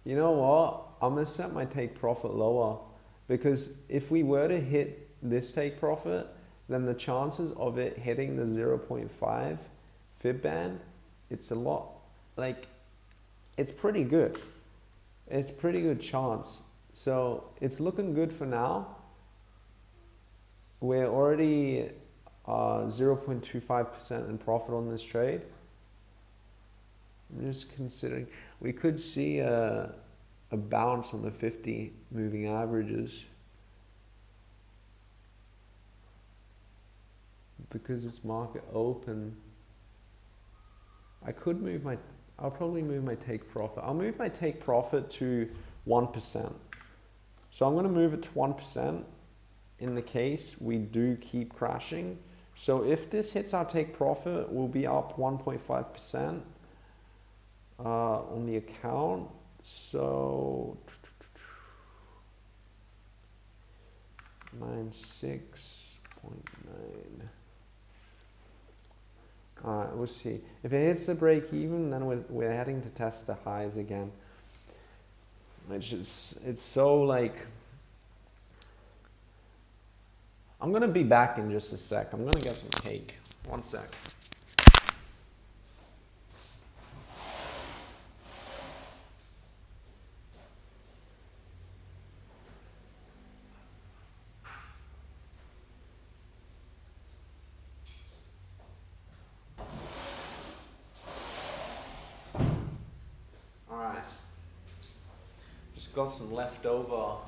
you know what? I'm gonna set my take profit lower because if we were to hit this take profit, then the chances of it hitting the 0.5 fib band, it's a lot, like, it's pretty good. It's a pretty good chance. So it's looking good for now. We're already 0.25% in profit on this trade. I'm just considering, we could see a bounce on the 50 moving averages because it's market open. I'll probably move my take profit. I'll move my take profit to 1%. So I'm going to move it to 1% in the case we do keep crashing. So if this hits our take profit, we'll be up 1.5%. On the account, so 96.9. Alright, we'll see. If it hits the break even, then we're heading to test the highs again. It's so like, I'm gonna be back in just a sec. I'm gonna get some cake. 1 sec. Got some leftover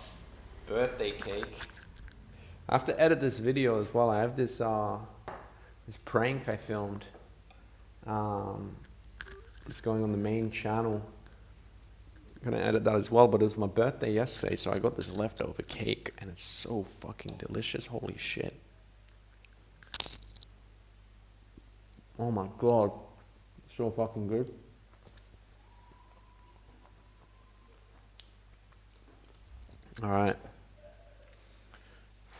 birthday cake. I have to edit this video as well. I have this this prank I filmed. It's going on the main channel. I'm gonna edit that as well, but it was my birthday yesterday, so I got this leftover cake and it's so fucking delicious. Holy shit. Oh my god. So fucking good. All right.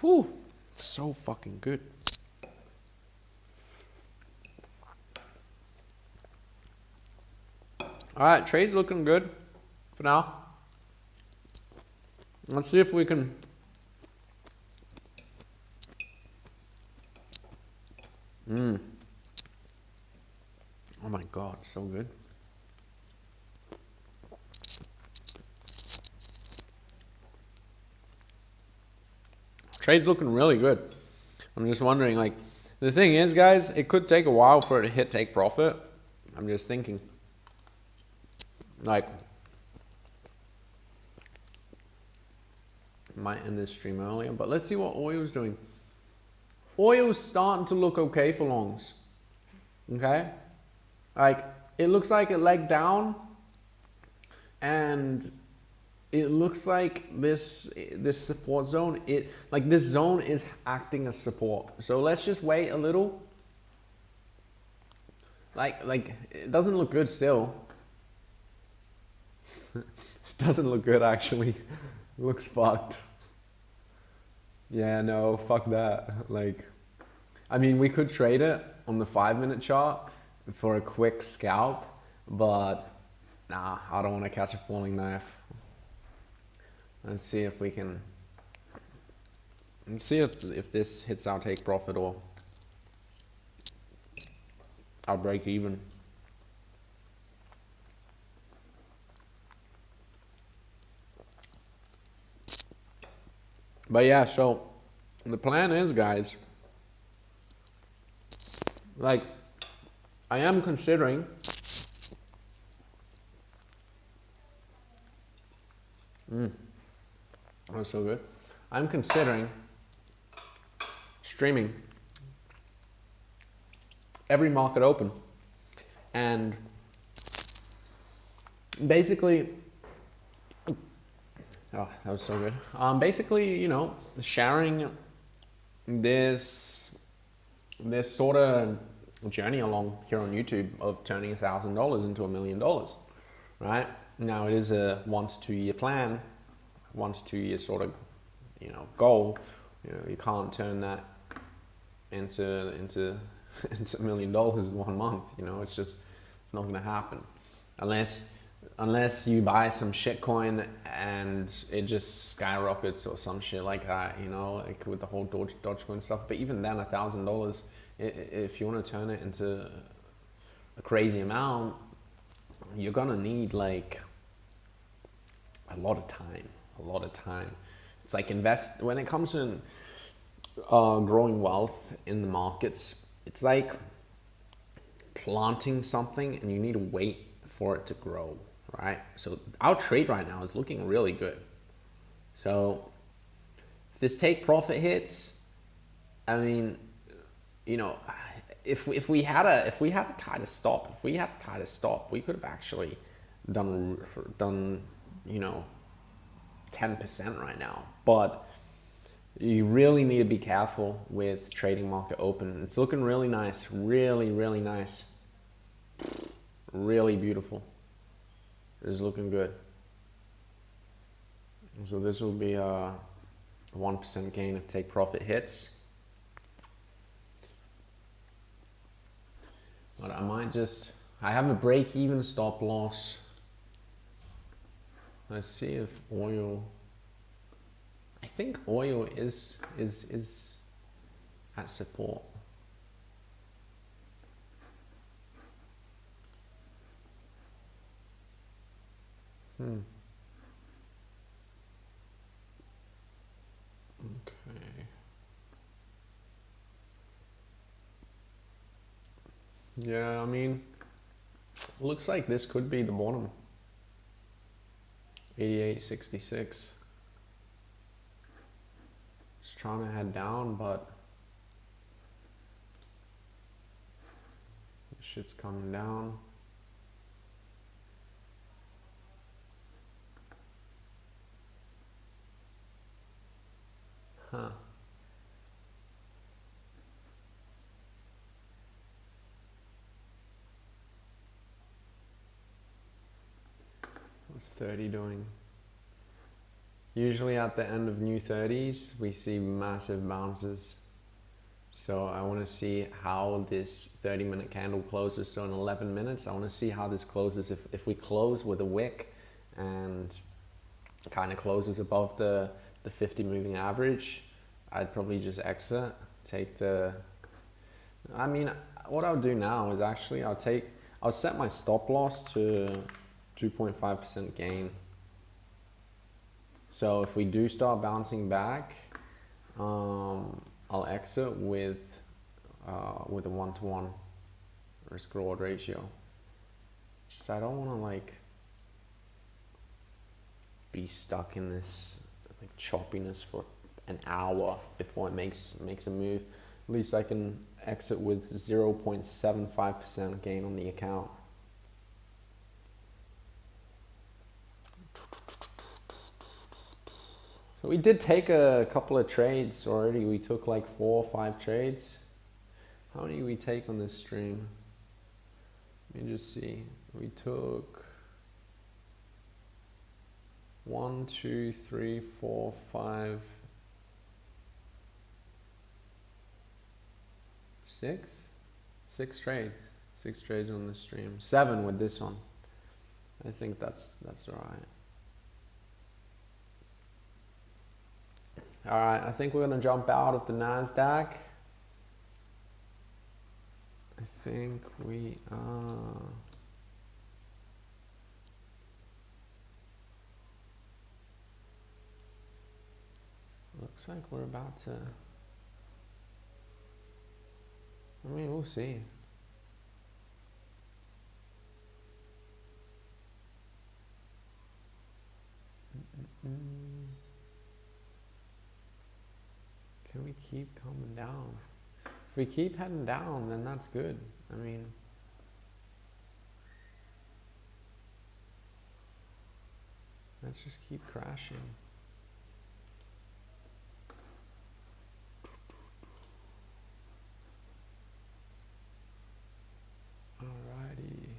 Whew. So fucking good. All right, trade's looking good for now. Let's see if we can oh my god, so good. Trade's looking really good. I'm just wondering, like, the thing is, guys, it could take a while for it to hit take profit. I'm just thinking, like, might end this stream earlier, but let's see what oil's doing. Oil's starting to look okay for longs. Okay? Like, it looks like a leg down, and it looks like this support zone, this zone is acting as support. So let's just wait a little. Like it doesn't look good still. It doesn't look good actually. It looks fucked. Yeah, no, fuck that. Like, I mean, we could trade it on the 5-minute chart for a quick scalp, but nah, I don't want to catch a falling knife. Let's see if we can. Let's see if this hits our take profit or our break even. But yeah, so the plan is, guys, like, I am considering that's so good. I'm considering streaming every market open, and basically, oh, that was so good. Basically, you know, sharing this sort of journey along here on YouTube of turning $1,000 into $1 million, right? Now it is a 1 to 2 year plan, 1 to 2 year sort of, you know, goal. You know, you can't turn that into $1 million in 1 month. You know, it's not going to happen unless you buy some shitcoin and it just skyrockets or some shit like that. You know, like with the whole Dogecoin stuff. But even then, $1,000, if you want to turn it into a crazy amount, you're gonna need like a lot of time. It's like when it comes to growing wealth in the markets, it's like planting something and you need to wait for it to grow, right? So our trade right now is looking really good. So if this take profit hits, I mean, you know, if we had a tighter stop, we could have actually done, you know, 10% right now. But you really need to be careful with trading market open. It's looking really nice, really nice, really beautiful. It's looking good. So this will be a 1% gain if take profit hits. But I have a break-even stop loss. Let's see if oil, I think oil is at support. Okay. Yeah, I mean, looks like this could be the bottom. 88.66. It's trying to head down, but shit's coming down. Huh. What's 30 doing? Usually at the end of new 30s, we see massive bounces. So I want to see how this 30-minute candle closes. So in 11 minutes, I want to see how this closes. If we close with a wick and kind of closes above the 50 moving average, I'd probably just exit, I mean, what I'll do now is actually I'll set my stop loss to 2.5% gain. So if we do start bouncing back, I'll exit with a 1-to-1 risk reward ratio. Just I don't want to like be stuck in this like choppiness for an hour before it makes a move. At least I can exit with 0.75% gain on the account. So we did take a couple of trades already. We took like 4 or 5 trades. How many did we take on this stream? Let me just see. We took 1, 2, 3, 4, 5, 6 trades. 6 trades on this stream. 7 with this one. I think that's all right. All right, I think we're gonna jump out of the NASDAQ. I think we are. Looks like we're about to. I mean, we'll see. Can we keep coming down? If we keep heading down, then that's good. I mean, let's just keep crashing. Alrighty.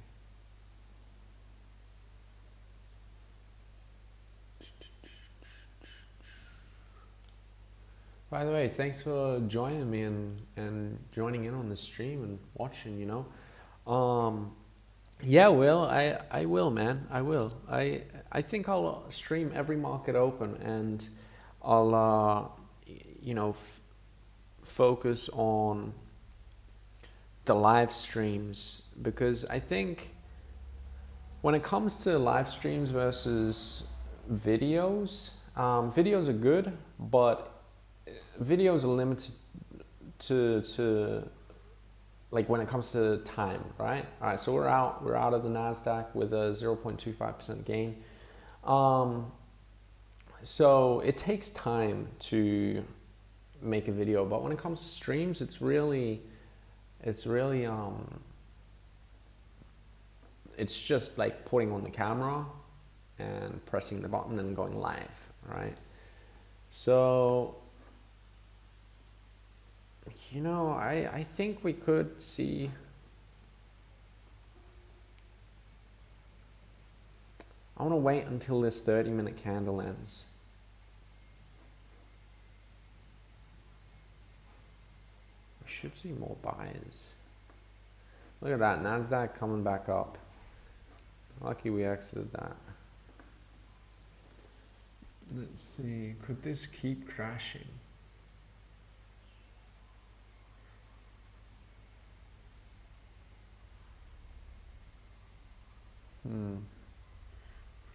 By the way, thanks for joining me and joining in on the stream and watching, you know. Yeah, Will, I will, man. I will. I think I'll stream every market open, and I'll, you know, focus on the live streams, because I think when it comes to live streams versus videos, videos are good, but videos are limited to like when it comes to time, right? All right, so we're out of the NASDAQ with a 0.25% gain. So it takes time to make a video, but when it comes to streams, it's really it's just like putting on the camera and pressing the button and going live, right? So, you know, I think we could see, I want to wait until this 30-minute candle ends. We should see more buyers. Look at that, NASDAQ coming back up. Lucky we exited that. Let's see, could this keep crashing?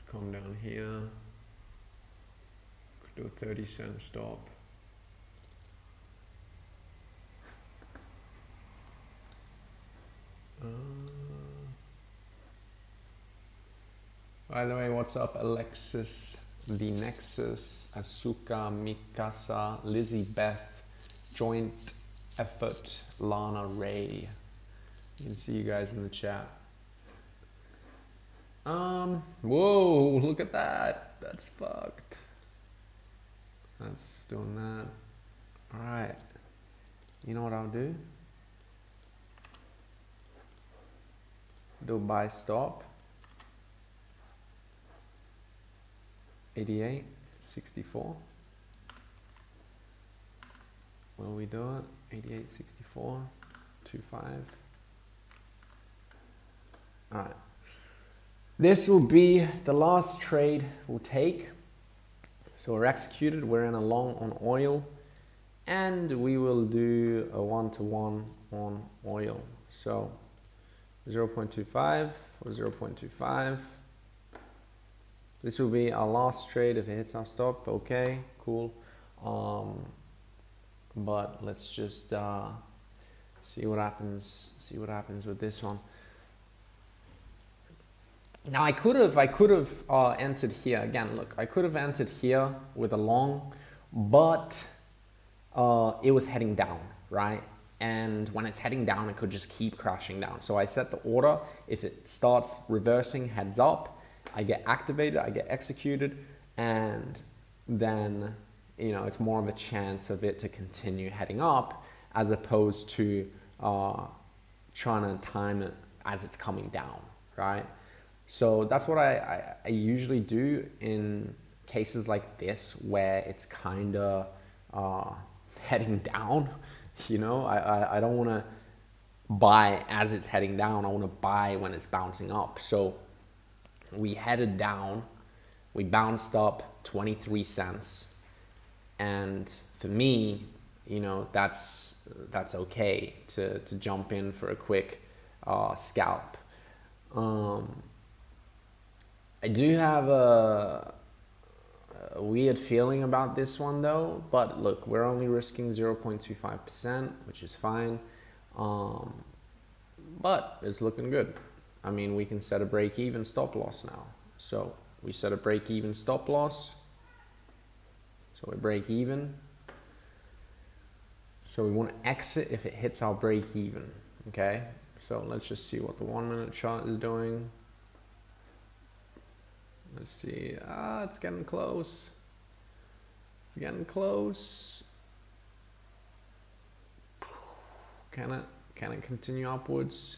Come down here. Could do a 30-cent stop. By the way, what's up, Alexis, The Nexus, Asuka, Mikasa, Lizzie Beth, Joint Effort, Lana Ray. You can see you guys in the chat. Whoa, look at that. That's fucked. That's doing that. All right. You know what I'll do? Do a buy stop. 88.64. Will we do it? 88.64. 25. All right. This will be the last trade we'll take. So we're executed. We're in a long on oil, and we will do a 1-to-1 on oil. So 0.25 for 0.25. This will be our last trade if it hits our stop. Okay, cool. But let's just see what happens. See what happens with this one. Now I could have entered here again. Look, I could have entered here with a long, but it was heading down, right? and when it's heading down, it could just keep crashing down. So I set the order. If it starts reversing heads up, I get activated, I get executed, and then, you know, it's more of a chance of it to continue heading up as opposed to trying to time it as it's coming down, right? So that's what I usually do in cases like this where it's kind of heading down. You know, I don't want to buy as it's heading down. I want to buy when it's bouncing up. So we headed down, we bounced up 23 cents. And for me, you know, that's okay to jump in for a quick scalp. I do have a weird feeling about this one though, but look, we're only risking 0.25%, which is fine. But it's looking good. I mean, we can set a break-even stop loss now. So we set a break-even stop loss. So we break even. So we want to exit if it hits our break-even. Okay. So let's just see what the 1 minute chart is doing. Let's see. It's getting close. It's getting close. Can it continue upwards?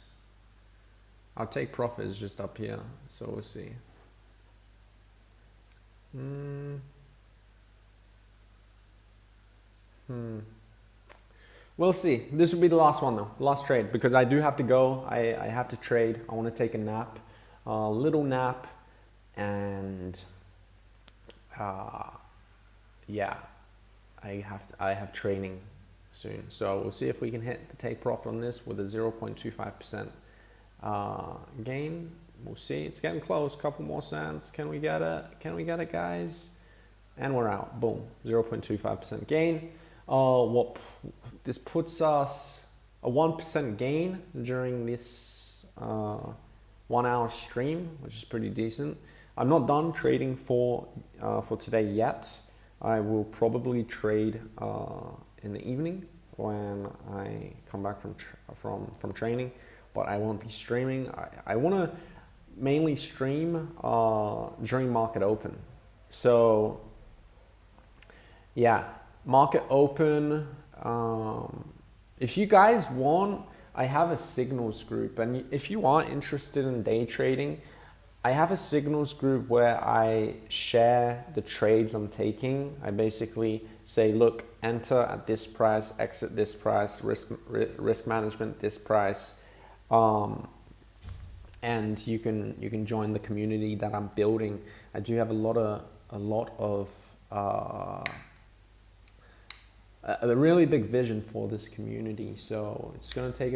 Our take profit is just up here, so we'll see. We'll see. This will be the last one though, last trade, because I do have to go. I have to trade. I want to take a nap, a little nap, and yeah, I have training soon. So we'll see if we can hit the take profit on this with a 0.25% gain. We'll see. It's getting close. Couple more cents. Can we get it? Can we get it, guys? And we're out. Boom. 0.25% gain. What this puts us a 1% gain during this 1 hour stream, which is pretty decent. I'm not done trading for today yet. I will probably trade in the evening when I come back from training, but I won't be streaming. I want to mainly stream during market open. So yeah, market open. If you guys want, I have a signals group, and if you are interested in day trading, I have a signals group where I share the trades I'm taking. I basically say, look, enter at this price, exit this price, risk management this price, and you can join the community that I'm building. I do have a lot of a really big vision for this community. So it's going to take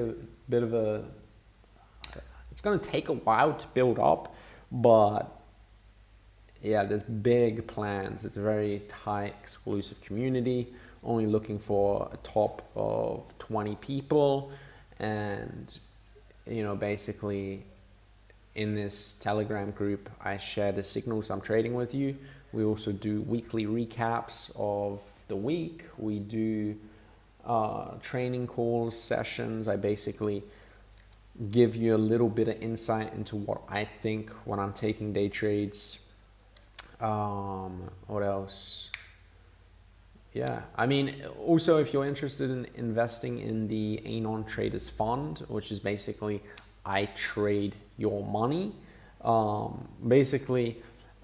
it's going to take a while to build up. But yeah, there's big plans. It's a very tight, exclusive community, only looking for a top of 20 people. And, you know, basically in this Telegram group, I share the signals I'm trading with you. We also do weekly recaps of the week. We do training calls, sessions. I basically give you a little bit of insight into what I think when I'm taking day trades. What else? Yeah, I mean, also if you're interested in investing in the Anon Traders Fund, which is basically I trade your money. Basically,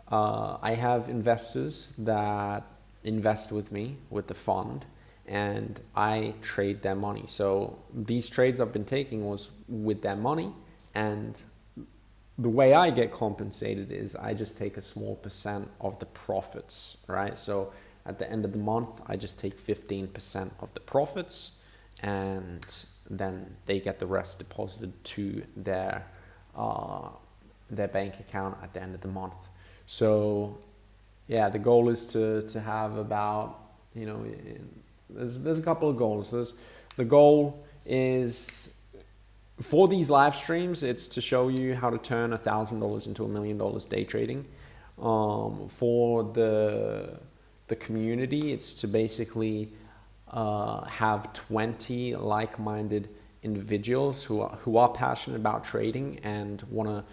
I have investors that invest with me with the fund, and I trade their money. So these trades I've been taking was with their money, and the way I get compensated is I just take a small percent of the profits, right? So at the end of the month, I just take 15% of the profits, and then they get the rest deposited to their bank account at the end of the month. So yeah, the goal is to have about, you know, there's a couple of goals. The goal is for these live streams, it's to show you how to turn $1,000 into $1 million day trading. For the community, it's to basically have 20 like-minded individuals who are passionate about trading and want to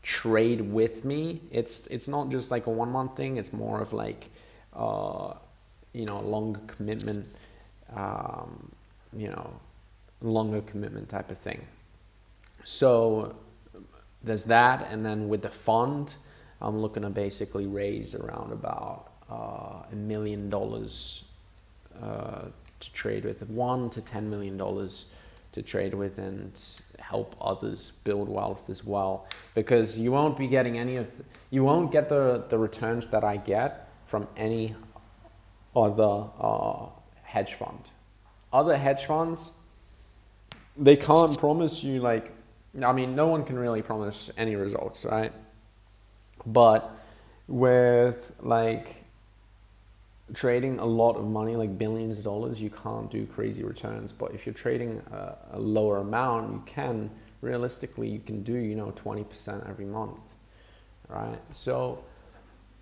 trade with me. It's not just like a 1 month thing. It's more of like you know, longer commitment, you know, longer commitment type of thing. So there's that, and then with the fund, I'm looking to basically raise around about $1 million to trade with, $1 to $10 million to trade with, and help others build wealth as well. Because you won't be getting you won't get the returns that I get from any other hedge fund. Other hedge funds, they can't promise you, like, I mean, no one can really promise any results, right? But with like trading a lot of money, like billions of dollars, you can't do crazy returns. But if you're trading a lower amount, you can, realistically, you can do, you know, 20% every month, right? So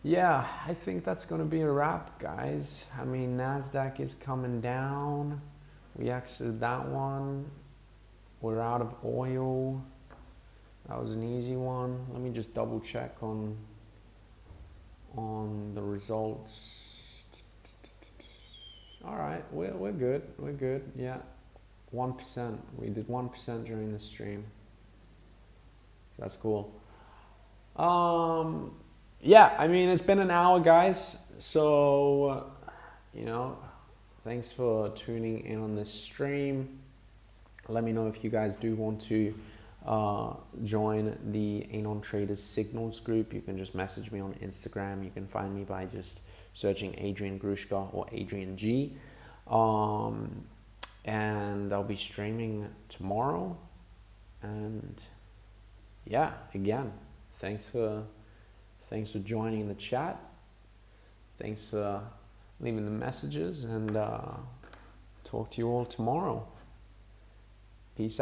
yeah, I think that's going to be a wrap, guys. I mean, NASDAQ is coming down. We exited that one. We're out of oil. That was an easy one. Let me just double check on the results. All right, we're good. We're good. Yeah, 1%. We did 1% during the stream. That's cool. Yeah, I mean, it's been an hour, guys. So, you know, thanks for tuning in on this stream. Let me know if you guys do want to join the Anon Traders Signals group. You can just message me on Instagram. You can find me by just searching Adrian Grushka or Adrian G. And I'll be streaming tomorrow. And yeah, again, thanks for joining the chat. Thanks for leaving the messages, and talk to you all tomorrow. Peace out.